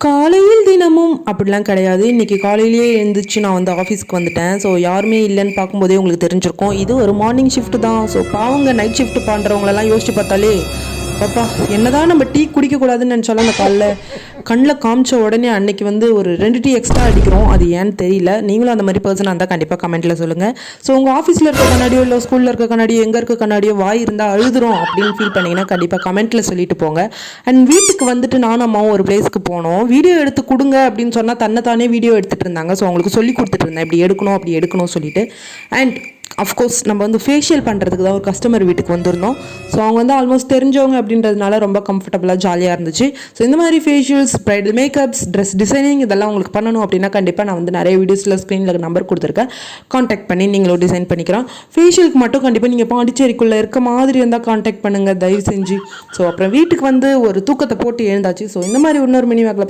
காலையில் தினமும் அப்படிலாம் கிடையாது. இன்னைக்கு காலையிலேயே எழுந்திரிச்சு நான் வந்து ஆஃபீஸ்க்கு வந்துட்டேன். ஸோ யாருமே இல்லைன்னு பார்க்கும்போதே உங்களுக்கு தெரிஞ்சிருக்கும். இது ஒரு மார்னிங் ஷிஃப்ட் தான். ஸோ பாவங்க நைட் ஷிஃப்ட் பண்ணுறவங்களெல்லாம் யோசிச்சு பார்த்தாலே பாப்பா என்னதான் நம்ம டீ குடிக்கக்கூடாதுன்னு நினச்சாலும் அந்த காலைல கண்ணில் காமிச்ச உடனே அன்னைக்கு வந்து ஒரு 2 டீ எக்ஸ்ட்ரா அடிக்கிறோம். அது ஏன்னு தெரியல. நீங்களும் அந்த மாதிரி பர்சனாக இருந்தால் கண்டிப்பாக கமெண்ட்டில் சொல்லுங்கள். ஸோ உங்கள் ஆஃபீஸில் இருக்க கண்ணாடியோ இல்லை ஸ்கூலில் இருக்க கண்ணாடியோ எங்கே இருக்க கண்ணாடியோ வாய் இருந்தால் அழுதுறோம் அப்படின்னு ஃபீல் பண்ணிங்கன்னா கண்டிப்பாக கமெண்ட்டில் சொல்லிட்டு போங்க. அண்ட் வீட்டுக்கு வந்துட்டு நானும் அம்மாவும் ஒரு பிளேஸ்க்கு போனோம். வீடியோ எடுத்து கொடுங்க அப்படின்னு சொன்னால் தன்னைத்தானே வீடியோ எடுத்துகிட்டு இருந்தாங்க. ஸோ அவங்களுக்கு சொல்லி கொடுத்துட்டு இருந்தேன் இப்படி எடுக்கணும் அப்படி எடுக்கணும் சொல்லிட்டு. அண்ட் அஃப்கோர்ஸ் நம்ம வந்து ஃபேஷியல் பண்ணுறதுக்கு தான் ஒரு கஸ்டமர் வீட்டுக்கு வந்திருந்தோம். ஸோ அவங்க வந்து ஆல்மோஸ்ட் தெரிஞ்சவங்க அப்படின்றதுனால ரொம்ப கம்ஃபர்டபுளாக ஜாலியாக இருந்துச்சு. ஸோ இந்த மாதிரி facials, bridal makeups, dress designing இதெல்லாம் உங்களுக்கு பண்ணணும் அப்படின்னா கண்டிப்பாக நான் வந்து நிறைய வீடியோஸில் ஸ்க்ரீனில் நம்பர் கொடுத்துருக்கேன். காண்டாக்ட் பண்ணி நீங்களும் டிசைன் பண்ணிக்கலாம். ஃபேஷியலுக்கு மட்டும் கண்டிப்பாக நீங்கள் பாண்டிச்சேரிக்குள்ளே இருக்க மாதிரி இருந்தால் காண்டாக்ட் பண்ணுங்கள் தயவு செஞ்சு. ஸோ அப்புறம் வீட்டுக்கு வந்து ஒரு தூக்கத்தை போட்டு எழுந்தாச்சு. ஸோ இந்த மாதிரி இன்னொரு மினி வேக்கில்